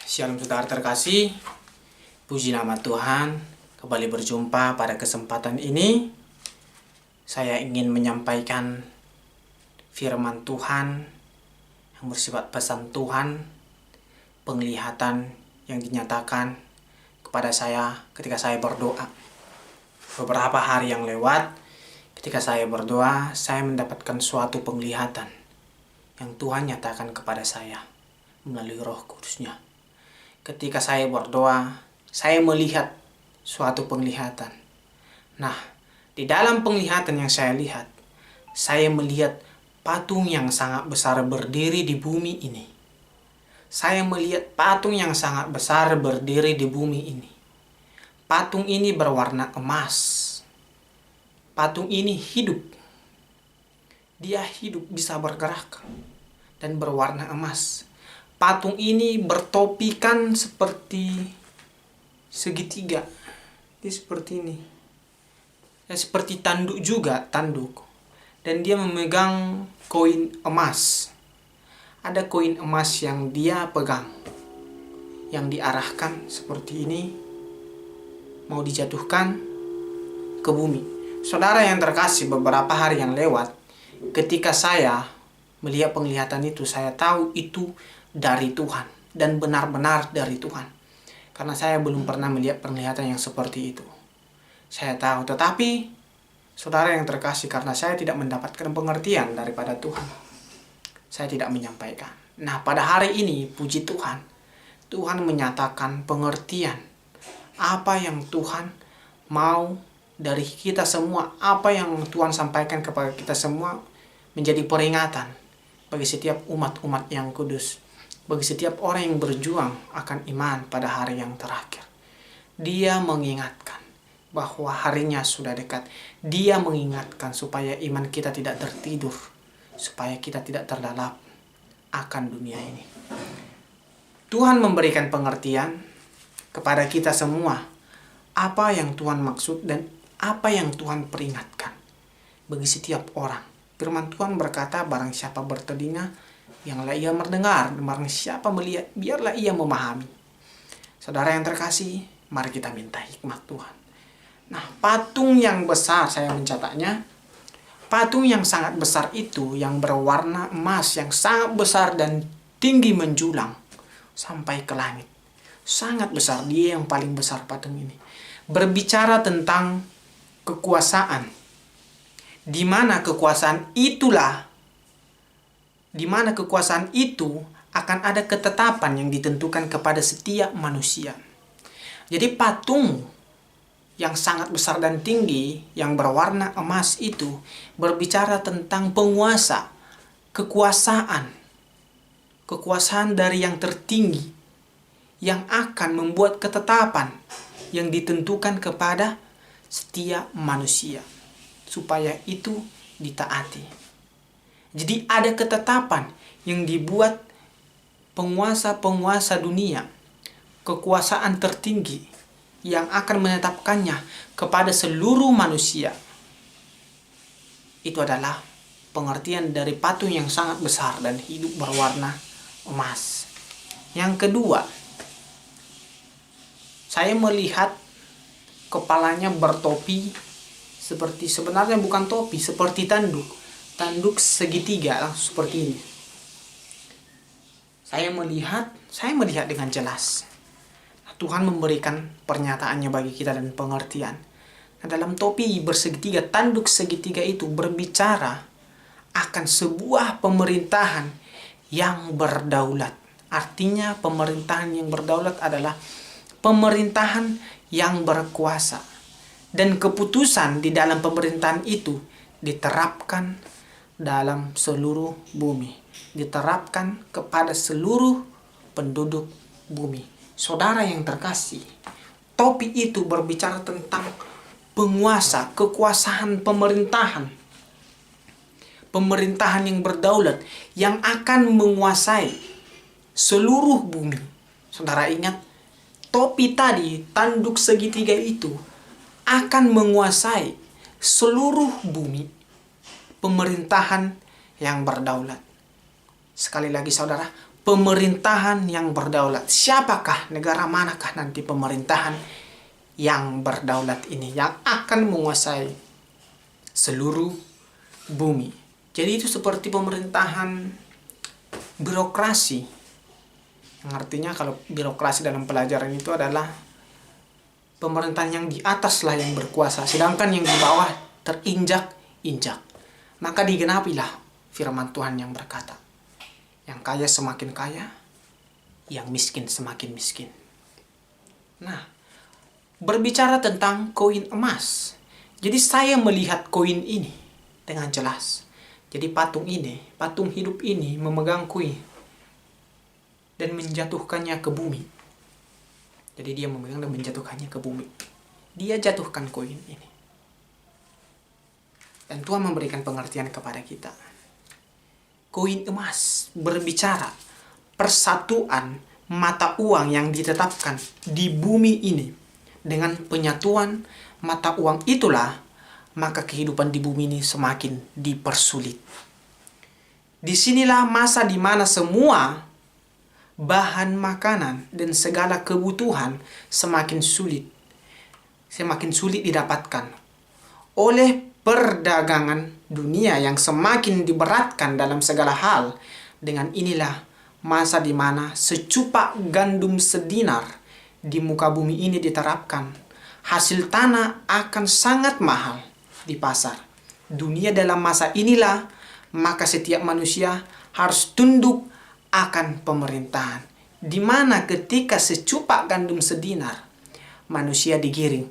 Shalom saudara terkasih, puji nama Tuhan. Kembali berjumpa pada kesempatan ini. Saya ingin menyampaikan firman Tuhan yang bersifat pesan Tuhan, penglihatan yang dinyatakan kepada saya ketika saya berdoa. Beberapa hari yang lewat, ketika saya berdoa, saya mendapatkan suatu penglihatan yang Tuhan nyatakan kepada saya melalui Roh Kudus-Nya. Ketika saya berdoa, saya melihat suatu penglihatan. Nah, di dalam penglihatan yang saya lihat, saya melihat patung yang sangat besar berdiri di bumi ini. Saya melihat patung yang sangat besar berdiri di bumi ini. Patung ini berwarna emas. Patung ini hidup. Dia hidup, bisa bergerak, dan berwarna emas. Patung ini bertopikan seperti segitiga. Dia seperti ini. Ya, seperti tanduk juga, tanduk. Dan dia memegang koin emas. Ada koin emas yang dia pegang. Yang diarahkan seperti ini. Mau dijatuhkan ke bumi. Saudara yang terkasih, beberapa hari yang lewat, ketika saya melihat penglihatan itu, saya tahu itu dari Tuhan dan benar-benar dari Tuhan, karena saya belum pernah melihat penglihatan yang seperti itu. Saya tahu, tetapi saudara yang terkasih, karena saya tidak mendapatkan pengertian daripada Tuhan, saya tidak menyampaikan. Nah, pada hari ini puji Tuhan, Tuhan menyatakan pengertian apa yang Tuhan mau dari kita semua, apa yang Tuhan sampaikan kepada kita semua menjadi peringatan bagi setiap umat-umat yang kudus, bagi setiap orang yang berjuang akan iman pada hari yang terakhir. Dia mengingatkan bahwa harinya sudah dekat. Dia mengingatkan supaya iman kita tidak tertidur, supaya kita tidak terlalap akan dunia ini. Tuhan memberikan pengertian kepada kita semua apa yang Tuhan maksud dan apa yang Tuhan peringatkan bagi setiap orang. Firman Tuhan berkata, barang siapa bertelinga, janganlah ia mendengar, barang siapa melihat, biarlah ia memahami. Saudara yang terkasih, mari kita minta hikmat Tuhan. Nah, patung yang besar, saya mencatatnya, patung yang sangat besar itu, yang berwarna emas, yang sangat besar dan tinggi menjulang sampai ke langit. Sangat besar, dia yang paling besar patung ini. Berbicara tentang kekuasaan. Di mana kekuasaan itu akan ada ketetapan yang ditentukan kepada setiap manusia. Jadi patung yang sangat besar dan tinggi yang berwarna emas itu berbicara tentang penguasa, kekuasaan dari yang tertinggi yang akan membuat ketetapan yang ditentukan kepada setiap manusia supaya itu ditaati. Jadi ada ketetapan yang dibuat penguasa-penguasa dunia, kekuasaan tertinggi yang akan menetapkannya kepada seluruh manusia. Itu adalah pengertian dari patung yang sangat besar dan hidup berwarna emas. Yang kedua, saya melihat kepalanya bertopi seperti, sebenarnya bukan topi, seperti tanduk segitiga, seperti ini. Saya melihat dengan jelas. Tuhan memberikan pernyataannya bagi kita dan pengertian. Nah, dalam topi bersegitiga, tanduk segitiga itu berbicara akan sebuah pemerintahan yang berdaulat. Artinya pemerintahan yang berdaulat adalah pemerintahan yang berkuasa. Dan keputusan di dalam pemerintahan itu diterapkan dalam seluruh bumi. Diterapkan kepada seluruh penduduk bumi. Saudara yang terkasih, topi itu berbicara tentang penguasa, kekuasaan pemerintahan. Pemerintahan yang berdaulat, yang akan menguasai seluruh bumi. Saudara ingat, topi tadi, tanduk segitiga itu, akan menguasai seluruh bumi, pemerintahan yang berdaulat. Sekali lagi saudara, pemerintahan yang berdaulat. Siapakah, negara manakah nanti pemerintahan yang berdaulat ini, yang akan menguasai seluruh bumi? Jadi itu seperti pemerintahan birokrasi. Yang artinya kalau birokrasi dalam pelajaran itu adalah pemerintahan yang di atas lah yang berkuasa, sedangkan yang di bawah terinjak-injak. Maka digenapilah firman Tuhan yang berkata, yang kaya semakin kaya, yang miskin semakin miskin. Nah, berbicara tentang koin emas. Jadi saya melihat koin ini dengan jelas. Jadi patung hidup ini memegang koin dan menjatuhkannya ke bumi. Jadi dia memegang dan menjatuhkannya ke bumi. Dia jatuhkan koin ini. Dan Tuhan memberikan pengertian kepada kita. Koin emas berbicara persatuan mata uang yang ditetapkan di bumi ini. Dengan penyatuan mata uang itulah, maka kehidupan di bumi ini semakin dipersulit. Disinilah masa di mana semua bahan makanan dan segala kebutuhan semakin sulit didapatkan oleh perdagangan dunia yang semakin diberatkan dalam segala hal. Dengan inilah masa di mana secupak gandum sedinar di muka bumi ini diterapkan. Hasil tanah akan sangat mahal di pasar dunia. Dalam masa inilah maka setiap manusia harus tunduk akan pemerintahan, di mana ketika secupak gandum sedinar manusia digiring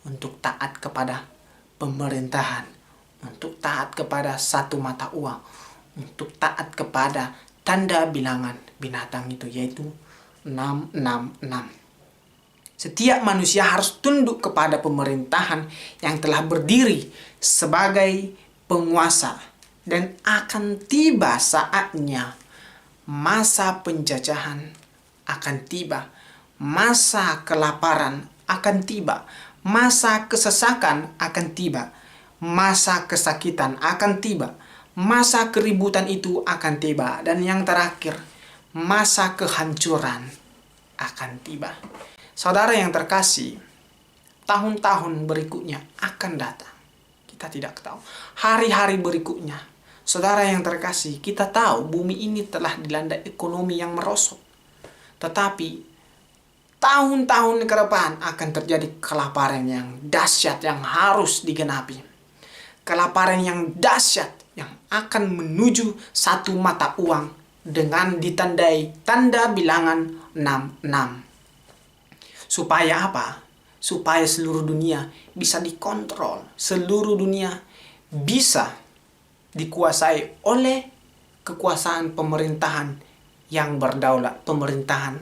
untuk taat kepada pemerintahan, untuk taat kepada satu mata uang, untuk taat kepada tanda bilangan binatang itu, yaitu 666. Setiap manusia harus tunduk kepada pemerintahan yang telah berdiri sebagai penguasa, dan akan tiba saatnya masa penjajahan akan tiba, masa kelaparan akan tiba, masa kesesakan akan tiba, masa kesakitan akan tiba, masa keributan itu akan tiba, dan yang terakhir, masa kehancuran akan tiba. Saudara yang terkasih, tahun-tahun berikutnya akan datang. Kita tidak tahu. Hari-hari berikutnya, saudara yang terkasih, kita tahu bumi ini telah dilanda ekonomi yang merosot. Tetapi tahun-tahun ke depan akan terjadi kelaparan yang dahsyat yang harus digenapi. Kelaparan yang dahsyat yang akan menuju satu mata uang dengan ditandai tanda bilangan 66. Supaya apa? Supaya seluruh dunia bisa dikontrol. Seluruh dunia bisa dikuasai oleh kekuasaan pemerintahan yang berdaulat, pemerintahan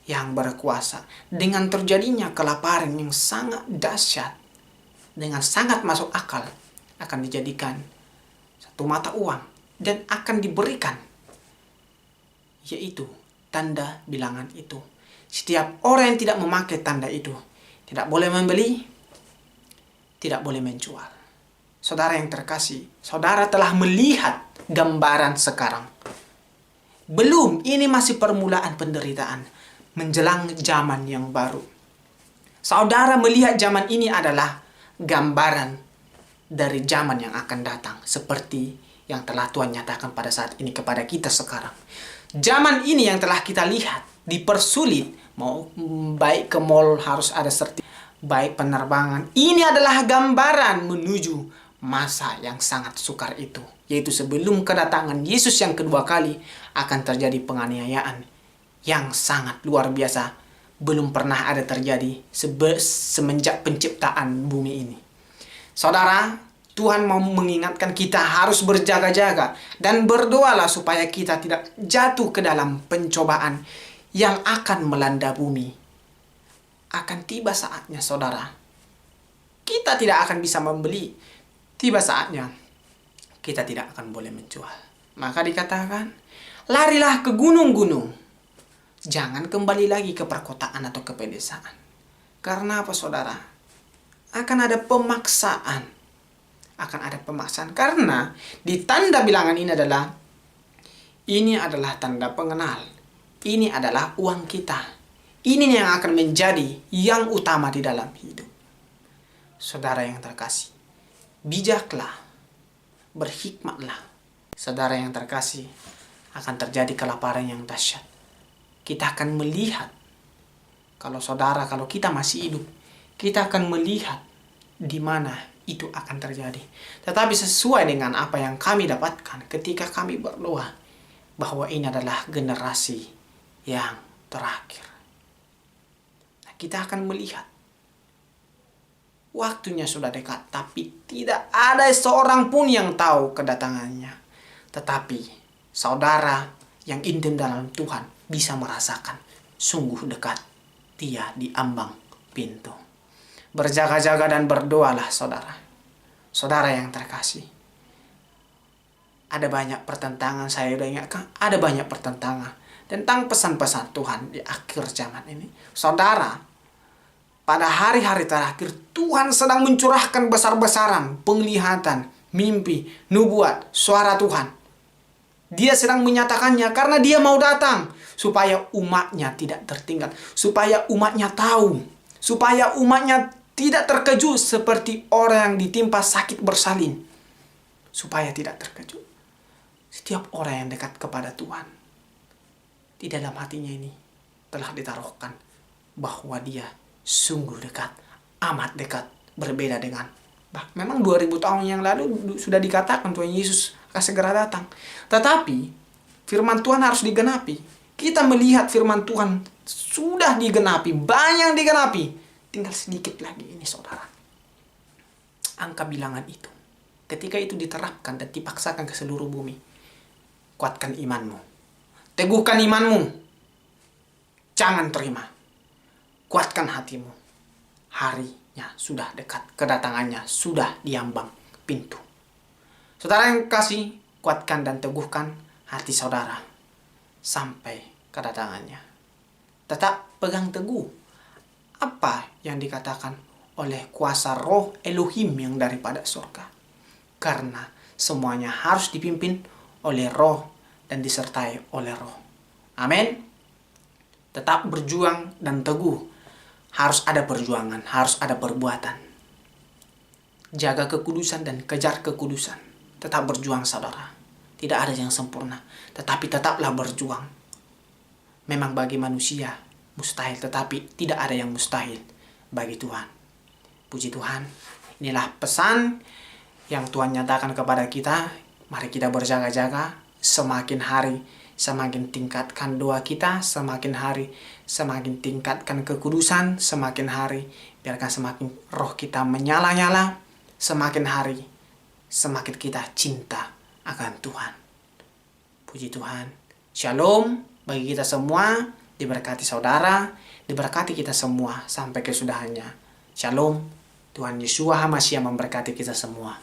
yang berkuasa. Dengan terjadinya kelaparan yang sangat dahsyat, dengan sangat masuk akal, akan dijadikan satu mata uang dan akan diberikan, yaitu tanda bilangan itu. Setiap orang yang tidak memakai tanda itu tidak boleh membeli, tidak boleh menjual. Saudara yang terkasih, saudara telah melihat gambaran sekarang. Belum, ini masih permulaan penderitaan menjelang zaman yang baru. Saudara melihat zaman ini adalah gambaran dari zaman yang akan datang, seperti yang telah Tuhan nyatakan pada saat ini kepada kita sekarang. Zaman ini yang telah kita lihat dipersulit, mau baik ke mall harus ada sertifikat, baik penerbangan. Ini adalah gambaran menuju masa yang sangat sukar itu, yaitu sebelum kedatangan Yesus yang kedua kali akan terjadi penganiayaan yang sangat luar biasa, belum pernah ada terjadi semenjak penciptaan bumi ini. Saudara, Tuhan mau mengingatkan kita harus berjaga-jaga dan berdoalah supaya kita tidak jatuh ke dalam pencobaan yang akan melanda bumi. Akan tiba saatnya, saudara, kita tidak akan bisa membeli. Tiba saatnya kita tidak akan boleh menjual. Maka dikatakan, larilah ke gunung-gunung. Jangan kembali lagi ke perkotaan atau ke pedesaan. Karena apa, saudara? Akan ada pemaksaan. Akan ada pemaksaan. Karena di tanda bilangan ini adalah tanda pengenal. Ini adalah uang kita. Ini yang akan menjadi yang utama di dalam hidup. Saudara yang terkasih, bijaklah, berhikmatlah. Saudara yang terkasih, akan terjadi kelaparan yang dahsyat. Kita akan melihat, kalau kita masih hidup, kita akan melihat di mana itu akan terjadi. Tetapi sesuai dengan apa yang kami dapatkan ketika kami berdoa, bahwa ini adalah generasi yang terakhir. Nah, kita akan melihat waktunya sudah dekat, tapi tidak ada seorang pun yang tahu kedatangannya. Tetapi saudara yang intim dalam Tuhan bisa merasakan sungguh dekat dia di ambang pintu. Berjaga-jaga dan berdoalah saudara. Saudara yang terkasih. Ada banyak pertentangan, saya sudah ingatkan, ada banyak pertentangan tentang pesan-pesan Tuhan di akhir zaman ini. Saudara, pada hari-hari terakhir Tuhan sedang mencurahkan besar-besaran penglihatan, mimpi, nubuat, suara Tuhan. Dia sedang menyatakannya karena dia mau datang supaya umatnya tidak tertinggal, supaya umatnya tahu, supaya umatnya tidak terkejut seperti orang yang ditimpa sakit bersalin, supaya tidak terkejut. Setiap orang yang dekat kepada Tuhan, di dalam hatinya ini telah ditaruhkan bahwa dia sungguh dekat, amat dekat, berbeda dengan memang 2000 tahun yang lalu sudah dikatakan Tuhan Yesus akan segera datang. Tetapi firman Tuhan harus digenapi. Kita melihat firman Tuhan sudah digenapi, banyak digenapi. Tinggal sedikit lagi ini saudara. Angka bilangan itu, ketika itu diterapkan dan dipaksakan ke seluruh bumi, kuatkan imanmu, teguhkan imanmu, jangan terima, kuatkan hatimu. Harinya sudah dekat, kedatangannya sudah diambang pintu. Saudara yang kasih, kuatkan dan teguhkan hati saudara sampai kedatangannya. Tetap pegang teguh apa yang dikatakan oleh kuasa roh Elohim yang daripada surga. Karena semuanya harus dipimpin oleh roh dan disertai oleh roh. Amin. Tetap berjuang dan teguh. Harus ada perjuangan, harus ada perbuatan. Jaga kekudusan dan kejar kekudusan. Tetap berjuang saudara. Tidak ada yang sempurna, tetapi tetaplah berjuang. Memang bagi manusia mustahil, tetapi tidak ada yang mustahil bagi Tuhan. Puji Tuhan. Inilah pesan yang Tuhan nyatakan kepada kita. Mari kita berjaga-jaga. Semakin hari semakin tingkatkan doa kita, semakin hari semakin tingkatkan kekudusan, semakin hari biarkan semakin roh kita menyala-nyala, semakin hari semakin kita cinta akan Tuhan. Puji Tuhan. Shalom bagi kita semua, diberkati saudara, diberkati kita semua sampai kesudahannya. Shalom. Tuhan Yeshua HaMashiach memberkati kita semua.